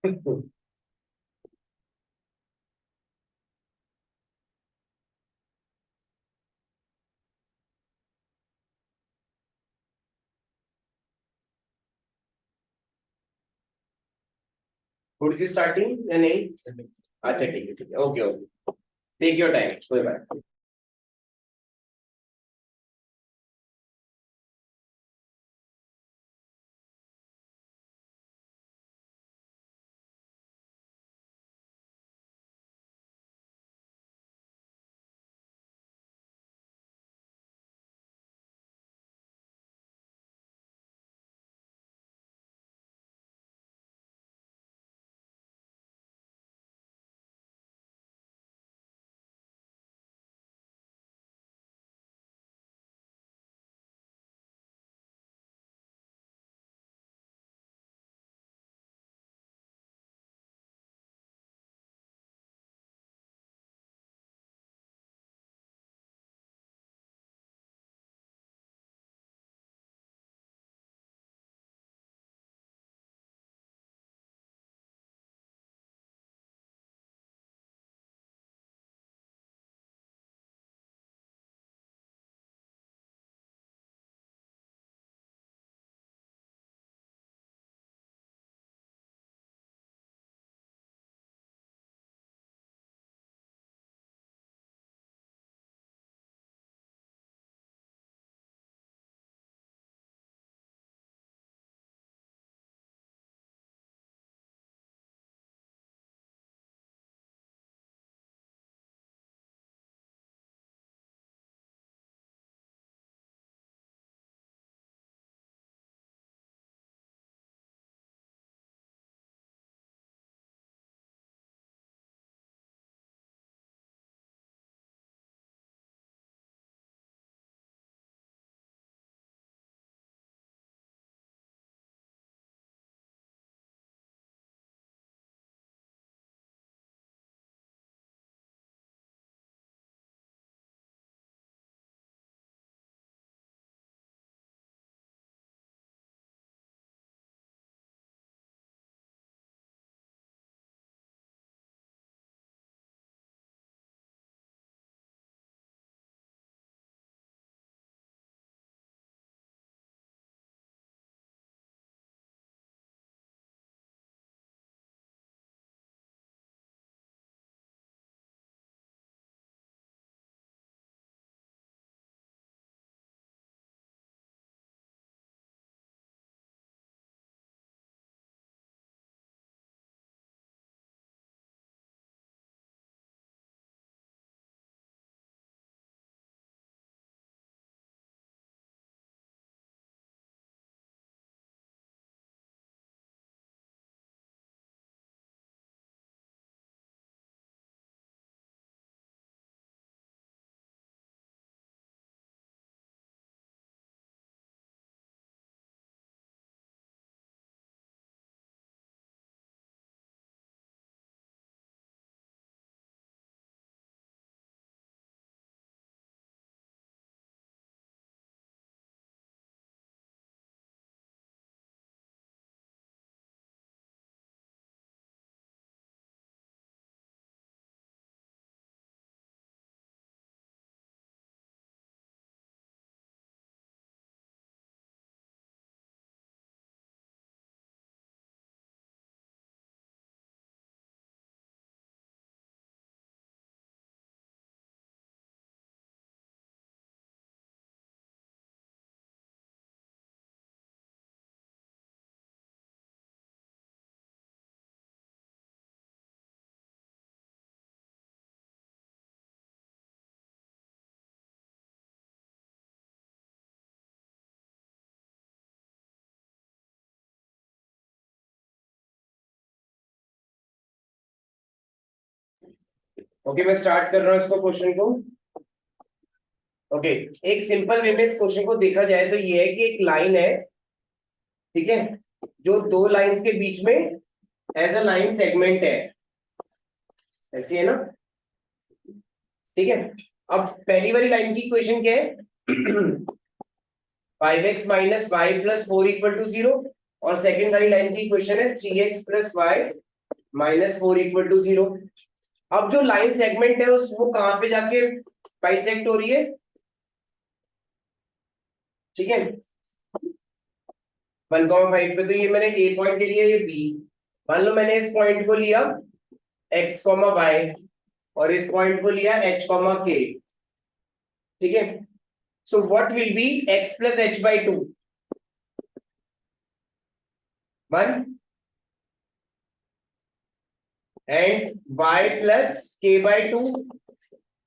Good सी starting या नहीं? अच्छा ठीक है okay okay, take your time, कोई बात। ओके मैं स्टार्ट कर रहा हूँ इसको, क्वेश्चन को। ओके, एक सिंपल वे में इस क्वेश्चन को देखा जाए तो ये है कि एक लाइन है, ठीक है, जो दो लाइंस के बीच में एज अ लाइन सेगमेंट है, ऐसी है ना, ठीक है। अब पहली वाली लाइन की इक्वेशन क्या है? 5x - y + 4 = 0, और सेकंड वाली लाइन की इक्वेशन है 3x + y -4 = 0। अब जो लाइन सेगमेंट है उस वो कहां पे जाके बाइसेक्ट हो रही है, ठीक है, 1,5 पे। तो ये मैंने ए पॉइंट ले लिया, ये बी। मान लो मैंने इस पॉइंट को लिया x, y और इस पॉइंट को लिया h, k, ठीक है। So what will B x plus h/2, 1, and y plus k/2,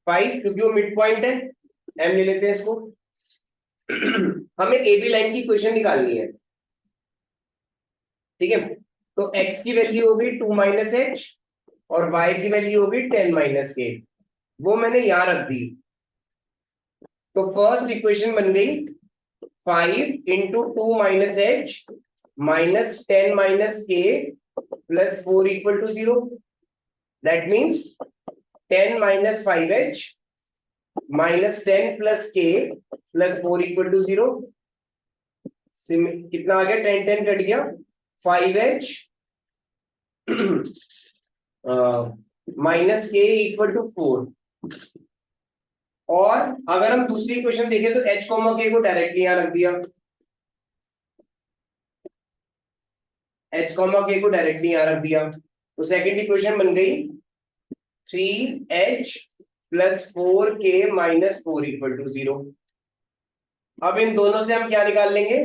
5, क्योंकि वो मिड पॉइंट है। m ले लेते हैं इसको। हमें ए बी लाइन की इक्वेशन निकालनी है, ठीक है। तो x की वैल्यू होगी 2 - h और y की वैल्यू होगी 10 - k। वो मैंने यहां रख दी। तो फर्स्ट इक्वेशन बन गई 5 × 2 - h -10 - k + 4 = 0। That means 10 - 5h -10 + k + 4 = 0। कितना आ गया, 10 10 कट गया, 5h -k = 4। और अगर हम दूसरी इक्वेशन देखें तो h, k को डायरेक्टली यहां रख दिया, तो सेकंड इक्वेशन बन गई 3h + 4k - 4 = 0। अब इन दोनों से हम क्या निकाल लेंगे,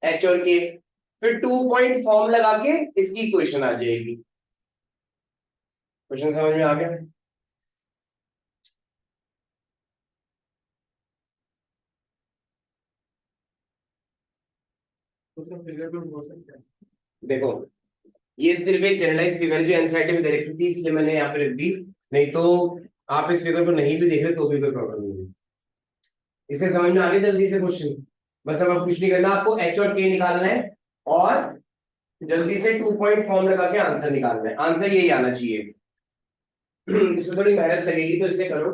h और k। फिर 2 पॉइंट फॉर्म लगा के इसकी इक्वेशन आ जाएगी। क्वेश्चन समझ में आ गया। देखो, ये सिर्फ एक जनरलाइज फिगर जो एनसीईआरटी में दे रखी थी, इसलिए मैंने यहाँ पे रख दी। नहीं तो आप इस फिगर को नहीं भी देख रहे तो भी कोई प्रॉब्लम नहीं है। इसे समझ में आ गया जल्दी से क्वेश्चन। बस अब कुछ नहीं करना, आपको एच और के निकालना है और जल्दी से 2 पॉइंट फॉर्म लगा के आंसर निकालना है। आंसर यही आना चाहिए। इसमें थोड़ी मेहनत लगेगी तो इसलिए करो।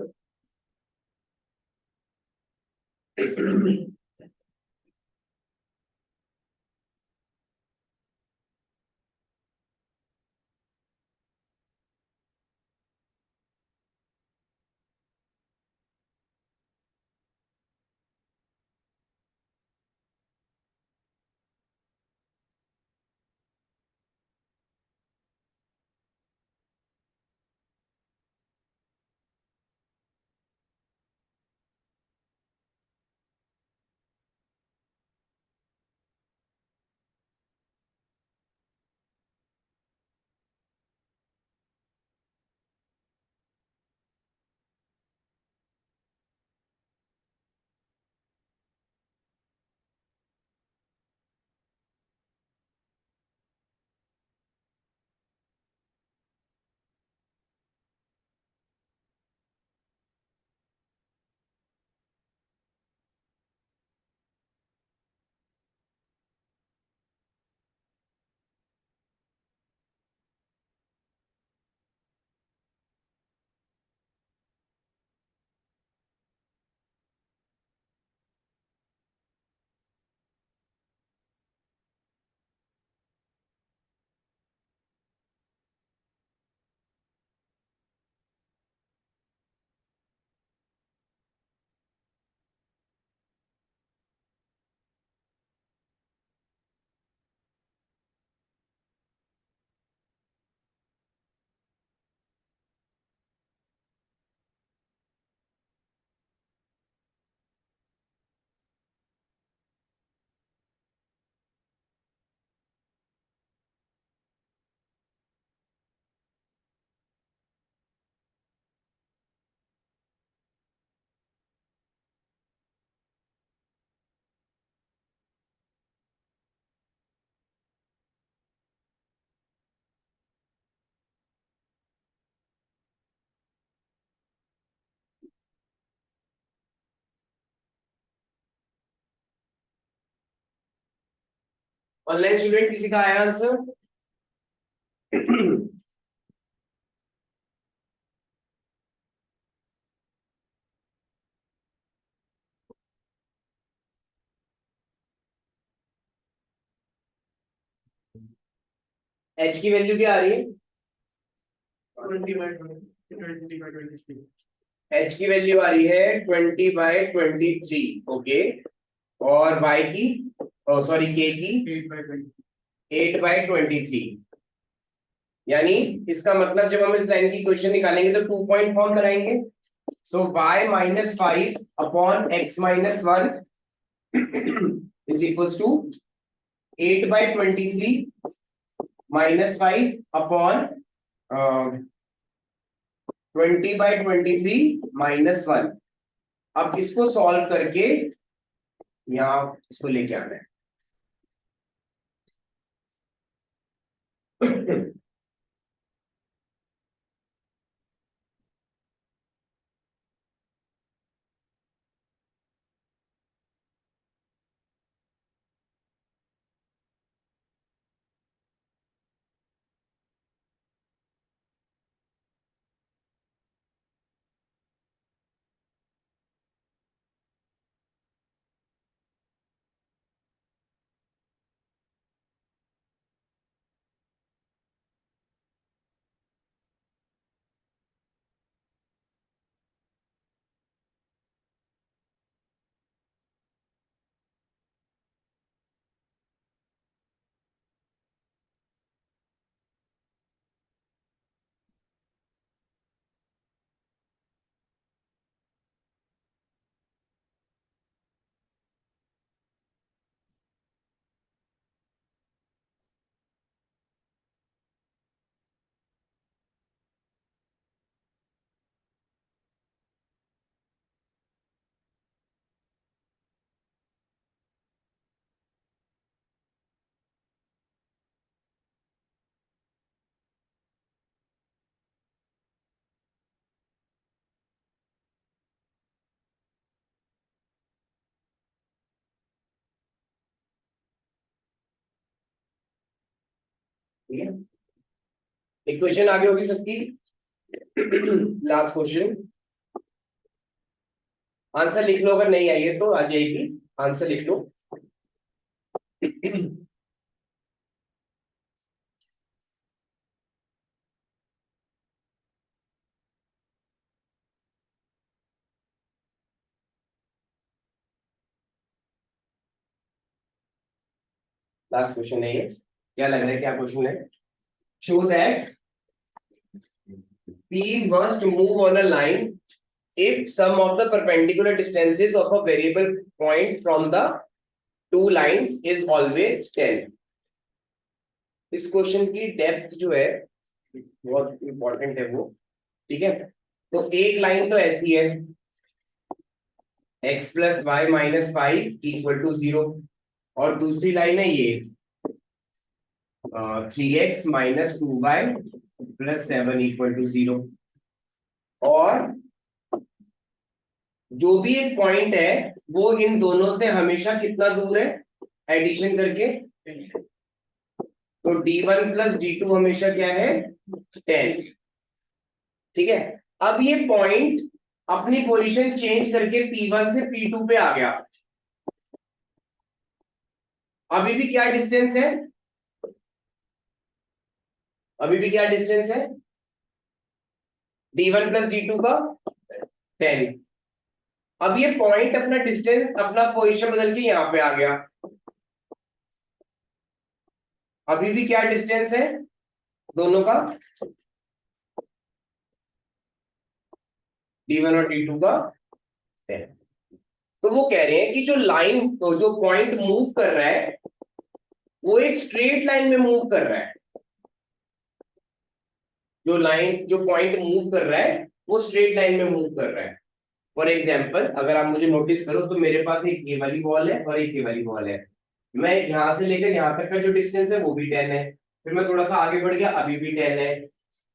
ऑनलाइन स्टूडेंट किसी का आया आंसर? एच की वैल्यू क्या आ रही है? एच की वैल्यू आ रही है 20/23। ओके, और y की, सॉरी k की 8/23। यानी इसका मतलब जब हम इस लाइन की इक्वेशन निकालेंगे तो 2 पॉइंट फॉर्म कराएंगे। सो y-5 upon x-1 is equals to 8/23 -5 upon 20/23 -1। अब इसको सॉल्व करके यहाँ इसको लेके आना है। ठीक है, इक्वेशन आगे होगी सबकी। लास्ट क्वेश्चन, आंसर लिख लो, अगर नहीं आई है तो आ जाएगी, आंसर लिख लो। लास्ट क्वेश्चन है ये, क्या लग रहा है, क्या क्वेश्चन है? Show that P must move on a line if sum of the perpendicular distances of a variable point from the two lines is always 10। इस क्वेश्चन की डेप्थ जो है बहुत इंपॉर्टेंट है वो। ठीक है, तो एक लाइन तो ऐसी है x + y - 5 = 0, और दूसरी लाइन है ये 3x - 2y + 7 = 0। और जो भी एक पॉइंट है वो इन दोनों से हमेशा कितना दूर है एडिशन करके, तो d1 + d2 हमेशा क्या है 10। ठीक है, अब ये पॉइंट अपनी पोजीशन चेंज करके P1 से P2 पे आ गया। अभी भी क्या डिस्टेंस है, अभी भी क्या डिस्टेंस है d1 + d2 का 10। अब ये पॉइंट अपना डिस्टेंस, अपना पोजीशन बदल के यहां पे आ गया। अभी भी क्या डिस्टेंस है दोनों का, d1 और d2 का 10। तो वो कह रहे हैं कि जो लाइन, जो पॉइंट मूव कर रहा है वो एक स्ट्रेट लाइन में मूव कर रहा है। जो लाइन, जो पॉइंट मूव कर रहा है वो स्ट्रेट लाइन में मूव कर रहा है। फॉर एग्जाम्पल, अगर आप मुझे नोटिस करो तो मेरे पास एक ये वाली बॉल है और एक ये वाली बॉल है। मैं यहां से लेकर यहां तक का जो डिस्टेंस है वो भी 10 है, फिर मैं थोड़ा सा आगे बढ़ गया अभी भी 10 है,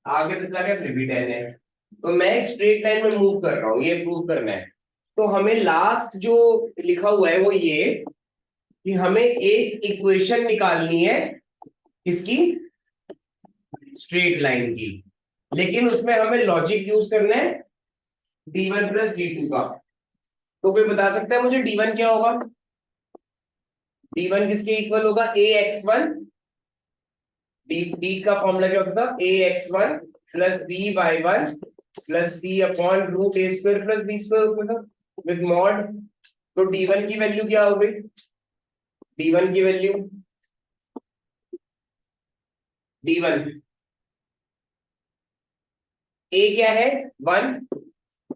आगे तक चला गया फिर भी 10 है। तो मैं एक स्ट्रेट लाइन में मूव कर रहा हूँ, ये प्रूव करना है। तो हमें लास्ट जो लिखा हुआ है वो ये कि हमें एक इक्वेशन निकालनी है किसकी, स्ट्रेट लाइन की, लेकिन उसमें हमें लॉजिक यूज करना है d1 + d2 का। तो कोई बता सकता है मुझे d1 क्या होगा? d1 किसके इक्वल होगा? ax1। d का फॉर्मूला क्या होता था? ax1 plus b by one plus c upon root a square plus b square with mod. तो d1 की वैल्यू क्या हो गई? d1 की वैल्यू d1 a क्या है 1,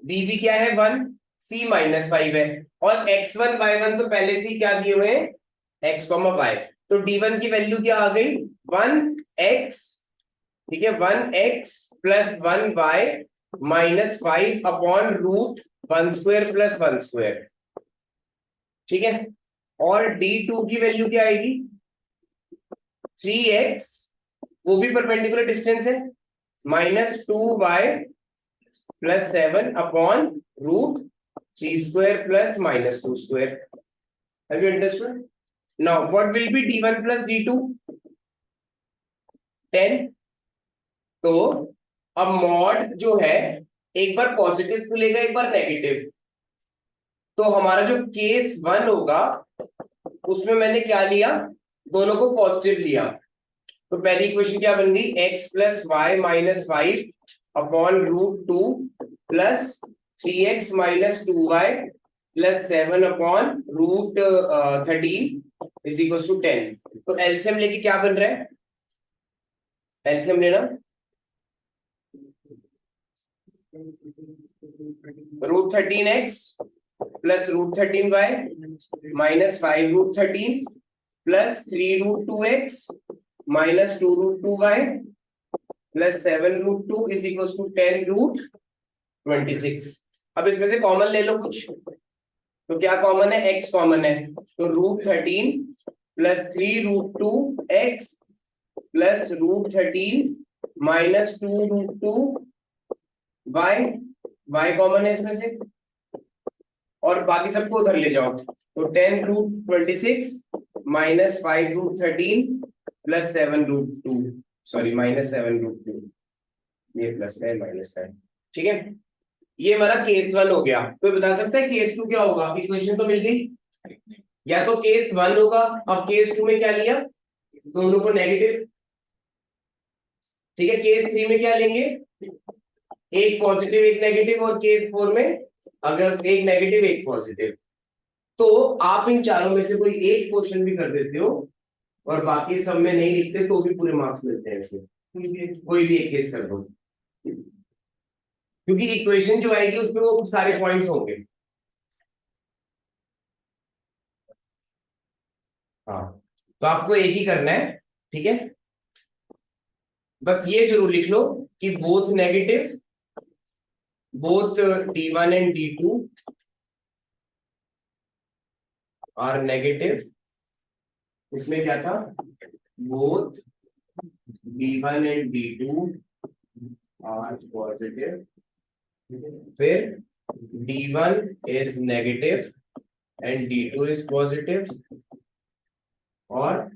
b भी क्या है 1, c -5 है और x1 y1 तो पहले से ही क्या दिए हुए हैं x, y। तो d1 की वैल्यू क्या आ गई 1x, ठीक है 1x plus 1y -5 upon root 1 square plus 1 square, ठीक है। और d2 की वैल्यू क्या आएगी 3x, वो भी परपेंडिकुलर डिस्टेंस है, -2y plus 7 upon root 3 square plus -2 square. Have you understood? Now what will be d1 plus d2? 10। तो अब मॉड जो है एक बार पॉजिटिव खुलेगा एक बार नेगेटिव, तो हमारा जो केस 1 होगा उसमें मैंने क्या लिया, दोनों को पॉजिटिव लिया। तो पहली इक्वेशन क्या बन गई x plus y -5 upon root 2 plus 3x -2y plus 7 upon root 13 is equal to 10। तो एलसीएम लेके क्या बन रहा है, एलसीएम लेना root 13x plus root 13y -5 root 13 plus 3 root 2x minus 2 root 2y plus 7 root 2 is equal to 10 root 26। अब इसमें से कॉमन ले लो कुछ, तो क्या कॉमन है x कॉमन है, तो root 13 plus 3 root 2 x plus root 13 minus 2 root 2 y common है इसमें से, और बाकी सबको उधर ले जाओ। तो 10 root 26 minus 5 root 13 plus 7 root 2, sorry minus 7 root 2, ये प्लस है माइनस है, ठीक है। ये हमारा केस 1 हो गया। कोई बता सकता है केस 2 क्या होगा? इक्वेशन तो मिल गई, या तो केस 1 होगा। अब केस 2 में क्या लिया, दोनों को नेगेटिव, ठीक है। केस 3 में क्या लेंगे, एक पॉजिटिव एक नेगेटिव, और केस 4 में अगर एक नेगेटिव एक पॉजिटिव। तो आप इन चारों में से कोई एक क्वेश्चन भी कर देते हो और बाकी सब में नहीं लिखते तो भी पूरे मार्क्स मिलते हैं इसमें, कोई भी एक केस कर दो, क्योंकि इक्वेशन जो आएगी उसमें वो सारे पॉइंट्स होंगे। हाँ, तो आपको एक ही करना है, ठीक है। बस ये जरूर लिख लो कि both negative, both d1 and d2 are negative. इसमें क्या था, both d1 and d2 are positive, फिर d1 is negative and d2 is positive, और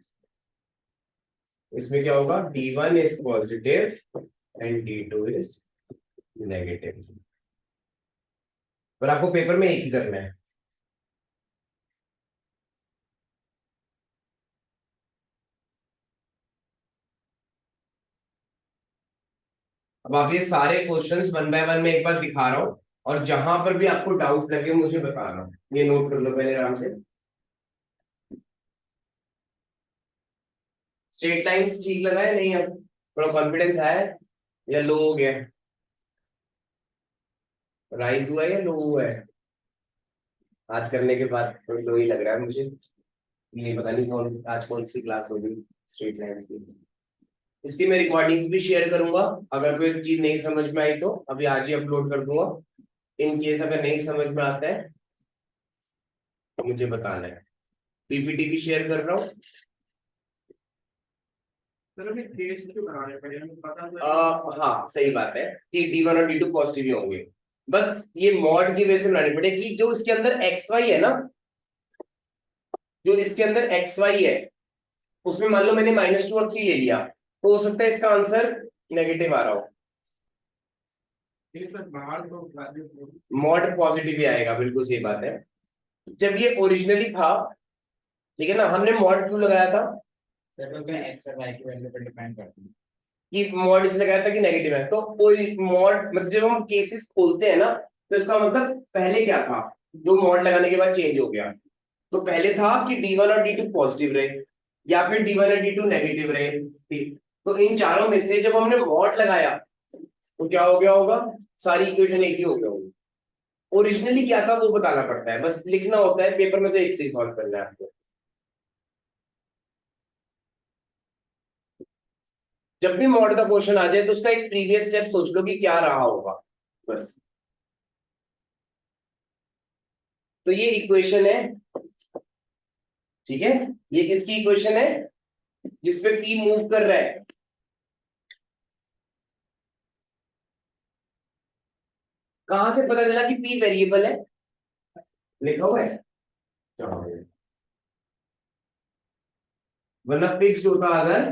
इसमें क्या होगा d1 is positive and d2 is negative. पर आपको पेपर में एक ही करना है। अब आप ये सारे क्वेश्चंस वन बाय वन में एक बार दिखा रहा हूं, और जहां पर भी आपको डाउट लगे मुझे बताना, ये नोट कर लो पहले आराम से। स्ट्रेट लाइंस ठीक लगा है नहीं, अब थोड़ा कॉन्फिडेंस आया है या लो हो गया, राइज हुआ है या लो हुआ है? आज करने के बाद थोड़ी लो ही लग रहा है मुझे, ये पता नहीं कौन आज कौन सी क्लास होगी स्ट्रेट लाइंस की। इसकी मैं रिकॉर्डिंग्स भी शेयर करूंगा, अगर कोई चीज नहीं समझ में आई तो अभी आज ही अपलोड कर दूंगा। इन केस अगर नहीं समझ में आता है तो मुझे बताना है। पीपीटी भी शेयर कर रहा हूँ। हाँ सही बात है कि d1 और d2 पॉजिटिव ही होंगे, बस ये मॉड की वजह से बनानी पड़ेगी। जो इसके अंदर xy है ना, जो इसके अंदर xy है उसमें मान लो मैंने -2 और 3 ले लिया, तो हो सकता है इसका आंसर नेगेटिव आ रहा हो। मॉड पॉजिटिव ही आएगा, बिल्कुल सही बात है। जब ये ओरिजिनली था, ठीक है ना, हमने मॉड क्यों लगाया था, एक्स और वाई की वैल्यू पर डिपेंड करती है। कि मॉड इसलिए लगाया था कि नेगेटिव है, तो कोई मॉड मतलब जब हम केसेस खोलते हैं ना, तो इसका मतलब पहले क्या था जो मॉड लगाने के बाद चेंज हो गया। तो पहले था कि D1 और D2 पॉजिटिव रहे, या फिर D1 और D2 नेगेटिव रहे, ठीक। तो इन चारों में से जब हमने मॉड लगाया तो क्या हो गया होगा, सारी इक्वेशन एक ही हो गया होगी। ओरिजिनली क्या था वो बताना पड़ता है, बस लिखना होता है पेपर में, तो एक से ही सॉल्व करना है आपको। जब भी मॉड का क्वेश्चन आ जाए तो उसका एक प्रीवियस स्टेप सोच लो कि क्या रहा होगा, बस। तो ये इक्वेशन है, ठीक है। ये किसकी इक्वेशन है, जिसपे P मूव कर रहा है। कहां से पता चला कि P वेरिएबल है, लिखा हुआ है, वरना फिक्स होता अगर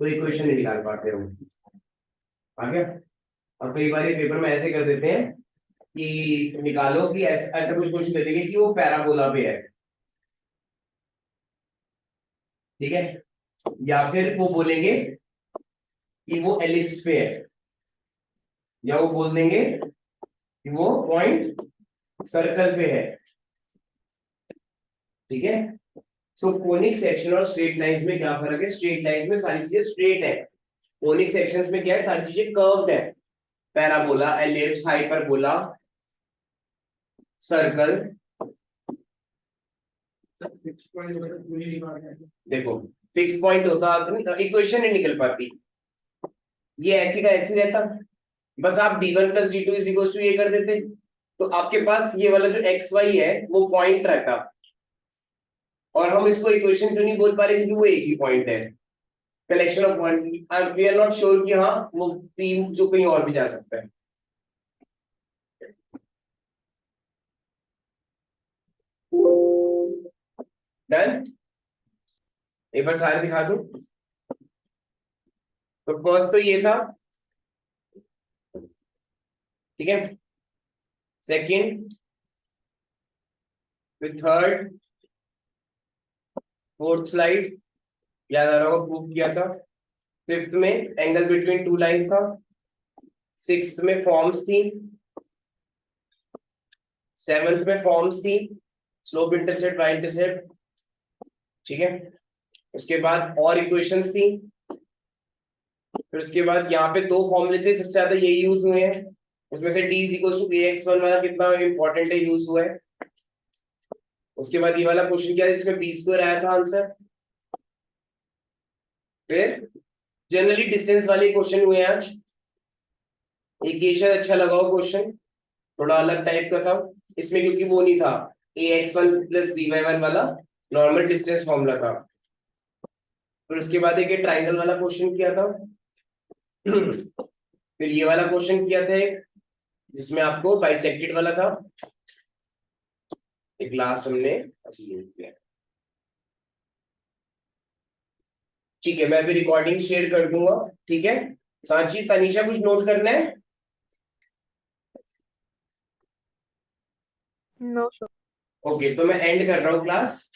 तो इक्वेशन नहीं निकाल पाते हम। आ गया। और कई बार पेपर में ऐसे कर देते हैं कि निकालो कि ऐसा कुछ क्वेश्चन दे देंगे कि वो पैराबोला पे है, ठीक है, या फिर वो बोलेंगे कि वो एलिप्स पे है, या वो बोल देंगे कि वो पॉइंट सर्कल पे है, ठीक है। सो कोनिक सेक्शन और स्ट्रेट लाइंस में क्या फर्क है, स्ट्रेट लाइंस में सारी चीजें स्ट्रेट है, कोनिक सेक्शंस में क्या है, सारी चीजें कर्व्ड है। Parabola, ellipse, hyperbola, circle. देखो फिक्स पॉइंट होता इक्वेशन नहीं निकल पाती, ये ऐसी का ऐसी रहता। बस आप D1 plus D2 is equal to ये कर देते, तो आपके पास ये वाला जो एक्स वाई है वो पॉइंट रहता। और हम इसको इक्वेशन क्यों नहीं बोल पा रहे, क्योंकि वो एक ही पॉइंट है, collection of point. We are not sure कि हाँ वो पी जो कहीं और भी जा सकता है। डन। एक बार सारे दिखा दूं। तो फर्स्ट तो ये था, ठीक है। सेकंड, फिर थर्ड, फोर्थ स्लाइड याद आ रहा होगा, प्रूफ किया था। फिफ्थ में एंगल बिटवीन टू लाइंस था। सिक्स्थ में फॉर्म्स थी। सेवंथ में फॉर्म्स थी, स्लोप इंटरसेप्ट, वाई इंटरसेप्ट, ठीक है। उसके बाद और इक्वेशंस थी। फिर उसके बाद यहाँ पे दो फॉर्मूले थे, सबसे ज्यादा यही यूज हुए हैं। उसमें से d is equal to ax1 वाला कितना इंपॉर्टेंट है, यूज हुआ है। उसके बाद ये वाला क्वेश्चन क्या है जिसमें बी स्क्वायर आया था आंसर। फिर जनरली डिस्टेंस वाले क्वेश्चन हुए आज। एक ये शायद अच्छा लगा हो क्वेश्चन, थोड़ा अलग टाइप का था इसमें, क्योंकि वो नहीं था ax1 प्लस by1 वाला, नॉर्मल डिस्टेंस फॉर्मूला था। फिर उसके बाद एक ट्राइंगल वाला क्वेश्चन किया था। फिर ये वाला क्वेश्चन किया था एक, जिसमें आपको बाइसेक्टेड वाला था। एक लास्ट हमने अभी किया, ठीक है। मैं अभी रिकॉर्डिंग शेयर कर दूंगा, ठीक है। सांची, तनीषा, कुछ नोट करना है। No sir. ओके, तो मैं एंड कर रहा हूँ क्लास।